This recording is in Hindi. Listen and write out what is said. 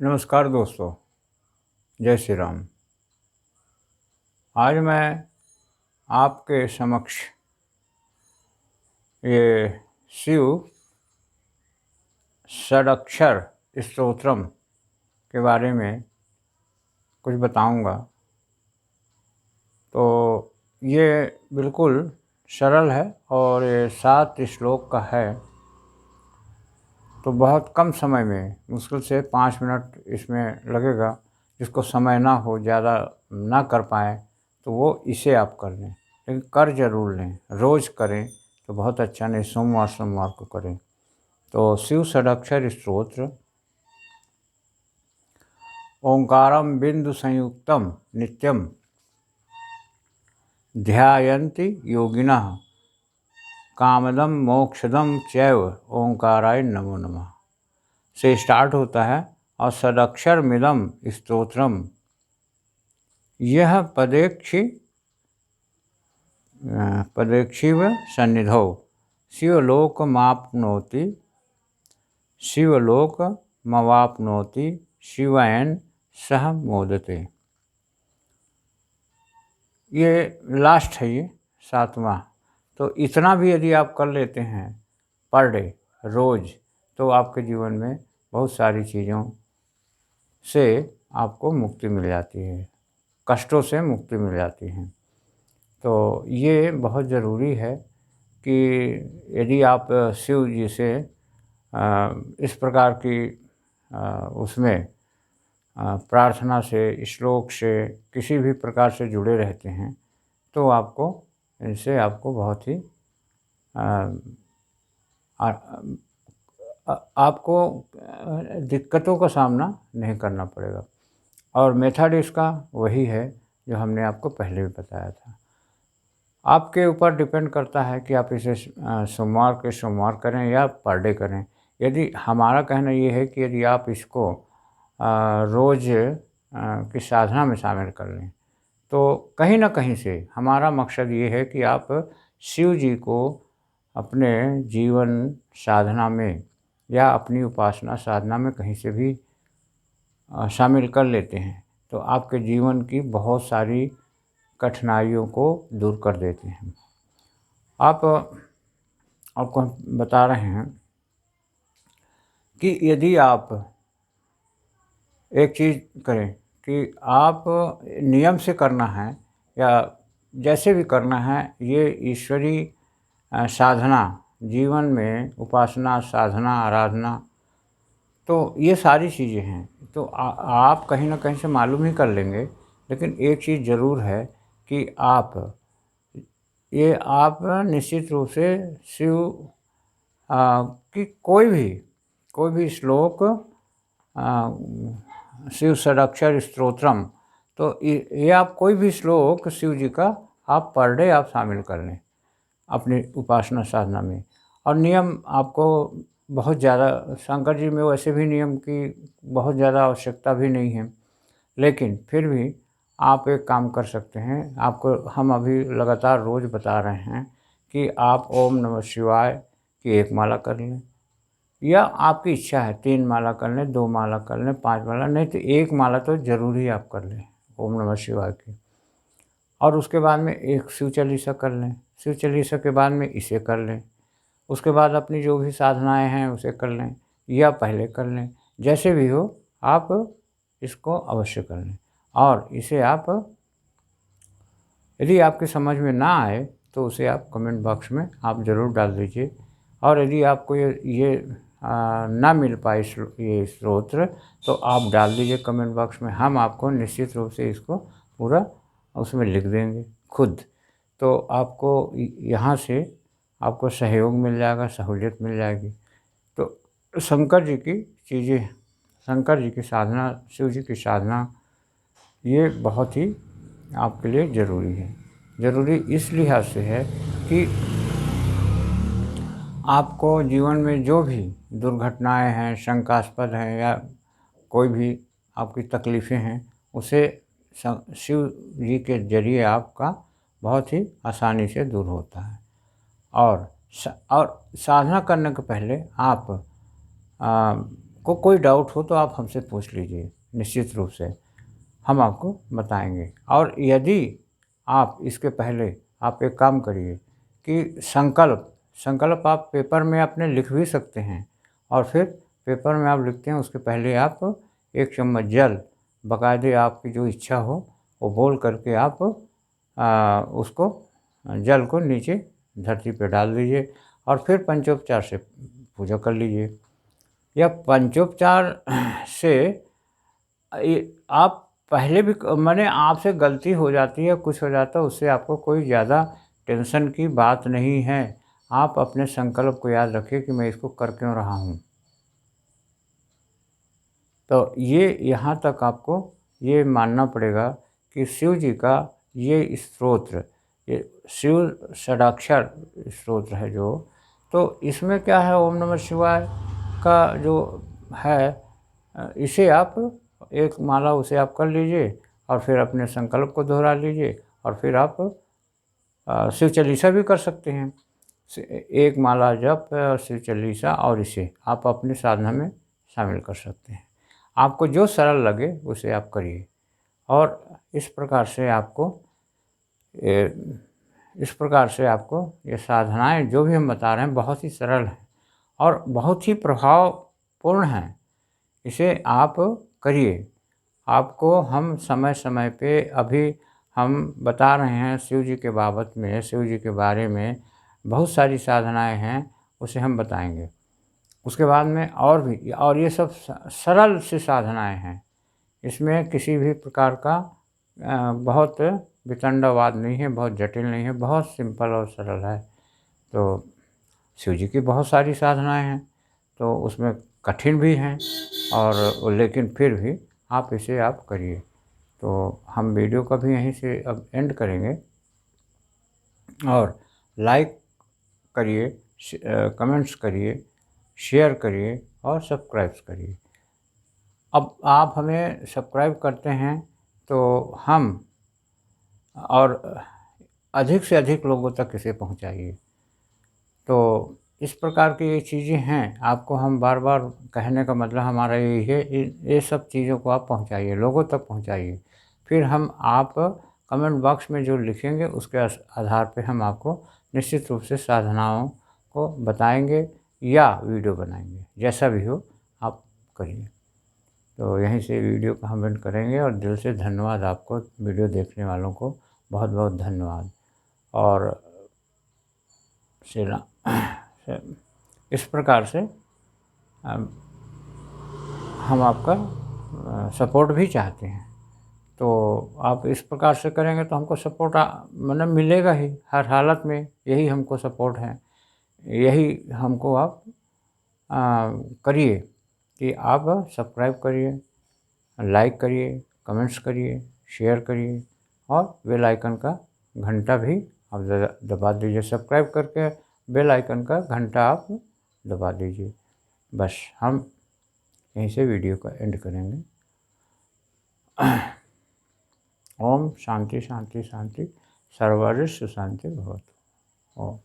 नमस्कार दोस्तों, जय श्री राम। आज मैं आपके समक्ष ये शिव षडाक्षर स्तोत्रम के बारे में कुछ बताऊंगा। तो ये बिल्कुल सरल है और ये 7 श्लोक का है। तो बहुत कम समय में, मुश्किल से 5 मिनट इसमें लगेगा। जिसको समय ना हो, ज़्यादा ना कर पाए, तो वो इसे आप कर लें, लेकिन कर जरूर लें। रोज़ करें तो बहुत अच्छा, नहीं सोमवार सोमवार को करें। तो शिव षडाक्षर स्तोत्र। ओंकारम बिंदु संयुक्तम नित्यम ध्यायन्ति योगिनः कामदम मोक्षदम चैव ओंकाराय नमो नमः से स्टार्ट होता है। और षडाक्षर मिदम स्तोत्रम, यह पदेक्षिव सन्निधौ शिवलोकमाप्नोति शिवलोकमवाप्नोति शिवायन सह मोदते। ये लास्ट है, ये 7वां। तो इतना भी यदि आप कर लेते हैं पर डे, रोज़, तो आपके जीवन में बहुत सारी चीज़ों से आपको मुक्ति मिल जाती है, कष्टों से मुक्ति मिल जाती है। तो ये बहुत ज़रूरी है कि यदि आप शिव जी से इस प्रकार की उसमें प्रार्थना से, श्लोक से, किसी भी प्रकार से जुड़े रहते हैं, तो इनसे आपको बहुत ही आपको दिक्कतों का सामना नहीं करना पड़ेगा। और मेथड इसका वही है जो हमने आपको पहले भी बताया था। आपके ऊपर डिपेंड करता है कि आप इसे सोमवार के सोमवार करें या पर डे करें। यदि हमारा कहना ये है कि यदि आप इसको रोज़ की साधना में शामिल कर लें, तो कहीं ना कहीं से हमारा मकसद ये है कि आप शिव जी को अपने जीवन साधना में या अपनी उपासना साधना में कहीं से भी शामिल कर लेते हैं, तो आपके जीवन की बहुत सारी कठिनाइयों को दूर कर देते हैं। आपको हम बता रहे हैं कि यदि आप एक चीज़ करें कि आप नियम से करना है या जैसे भी करना है, ये ईश्वरीय साधना, जीवन में उपासना साधना आराधना, तो ये सारी चीज़ें हैं। तो आप कहीं ना कहीं से मालूम ही कर लेंगे। लेकिन एक चीज़ ज़रूर है कि आप निश्चित रूप से शिव की कोई भी श्लोक, शिव षडाक्षर स्तोत्रम, तो ये आप कोई भी श्लोक शिव जी का आप पर डे आप शामिल कर लें अपनी उपासना साधना में। और नियम आपको बहुत ज़्यादा, शंकर जी में वैसे भी नियम की बहुत ज़्यादा आवश्यकता भी नहीं है, लेकिन फिर भी आप एक काम कर सकते हैं। आपको हम अभी लगातार रोज़ बता रहे हैं कि आप ओम नमः शिवाय की 1 माला कर लें, या आपकी इच्छा है 3 माला कर लें, 2 माला कर लें, 5 माला, नहीं तो 1 माला तो ज़रूर ही आप कर लें ओम नमः शिवाय की। और उसके बाद में एक शिव चालीसा कर लें। शिव चालीसा के बाद में इसे कर लें। उसके बाद अपनी जो भी साधनाएं हैं उसे कर लें, या पहले कर लें, जैसे भी हो आप इसको अवश्य कर लें। और इसे आप, यदि आपकी समझ में ना आए तो उसे आप कमेंट बॉक्स में आप ज़रूर डाल दीजिए। और यदि आपको ये ना मिल पाए ये स्रोत्र, तो आप डाल दीजिए कमेंट बॉक्स में। हम आपको निश्चित रूप से इसको पूरा उसमें लिख देंगे खुद। तो आपको यहाँ से आपको सहयोग मिल जाएगा, सहूलियत मिल जाएगी। तो शंकर जी की चीज़ें, शंकर जी की साधना, शिव जी की साधना, ये बहुत ही आपके लिए ज़रूरी है। ज़रूरी इस लिहाज से है कि आपको जीवन में जो भी दुर्घटनाएं हैं, शंकास्पद हैं, या कोई भी आपकी तकलीफ़ें हैं, उसे शिव जी के जरिए आपका बहुत ही आसानी से दूर होता है। और साधना करने के पहले आप को कोई डाउट हो तो आप हमसे पूछ लीजिए, निश्चित रूप से हम आपको बताएंगे। और यदि आप इसके पहले आप एक काम करिए कि संकल्प संकल्प आप पेपर में अपने लिख भी सकते हैं, और फिर पेपर में आप लिखते हैं उसके पहले आप 1 चम्मच जल बाकायदे आपकी जो इच्छा हो वो बोल करके आप उसको जल को नीचे धरती पे डाल दीजिए और फिर पंचोपचार से पूजा कर लीजिए। या पंचोपचार से आप पहले भी माने आपसे गलती हो जाती है, कुछ हो जाता है, उससे आपको कोई ज़्यादा टेंशन की बात नहीं है। आप अपने संकल्प को याद रखिए कि मैं इसको कर क्यों रहा हूँ। तो ये यहाँ तक आपको ये मानना पड़ेगा कि शिव जी का ये स्तोत्र, ये शिव षडाक्षर स्तोत्र है जो, तो इसमें क्या है, ओम नमः शिवाय का जो है, इसे आप एक माला उसे आप कर लीजिए और फिर अपने संकल्प को दोहरा लीजिए और फिर आप शिव चालीसा भी कर सकते हैं। एक माला जप शिव चालीसा और इसे आप अपनी साधना में शामिल कर सकते हैं। आपको जो सरल लगे उसे आप करिए। और इस प्रकार से आपको ये साधनाएँ जो भी हम बता रहे हैं बहुत ही सरल हैं और बहुत ही प्रभावपूर्ण हैं। इसे आप करिए। आपको हम समय समय पे अभी हम बता रहे हैं शिव जी के बाबत में, शिव जी के बारे में बहुत सारी साधनाएँ हैं, उसे हम बताएंगे। उसके बाद में और भी, और ये सब सरल सी साधनाएँ हैं। इसमें किसी भी प्रकार का बहुत वितंडावाद नहीं है, बहुत जटिल नहीं है, बहुत सिंपल और सरल है। तो शिव जी की बहुत सारी साधनाएँ हैं, तो उसमें कठिन भी हैं और लेकिन फिर भी आप इसे आप करिए। तो हम वीडियो का भी यहीं से अब एंड करेंगे और लाइक करिए, कमेंट्स करिए, शेयर करिए और सब्सक्राइब करिए। अब आप हमें सब्सक्राइब करते हैं तो हम और अधिक से अधिक लोगों तक इसे पहुंचाइए। तो इस प्रकार की ये चीज़ें हैं, आपको हम बार बार कहने का मतलब हमारा यही है, ये सब चीज़ों को आप पहुंचाइए, लोगों तक पहुंचाइए। फिर हम आप कमेंट बॉक्स में जो लिखेंगे उसके आधार पे हम आपको निश्चित रूप से साधनाओं को बताएंगे या वीडियो बनाएंगे, जैसा भी हो आप करिए। तो यहीं से वीडियो को हम एंड करेंगे और दिल से धन्यवाद आपको, वीडियो देखने वालों को बहुत बहुत धन्यवाद। और सेना इस प्रकार से हम आपका सपोर्ट भी चाहते हैं। तो आप इस प्रकार से करेंगे तो हमको सपोर्ट मतलब मिलेगा ही हर हालत में, यही हमको सपोर्ट है। यही हमको आप करिए कि आप सब्सक्राइब करिए, लाइक करिए, कमेंट्स करिए, शेयर करिए और बेल आइकन का घंटा भी आप दबा दीजिए। सब्सक्राइब करके बेल आइकन का घंटा आप दबा दीजिए। बस हम यहीं से वीडियो का एंड करेंगे। ओम शांति शांति शांति, सर्वरिष्ट शांति भवतु। ओम।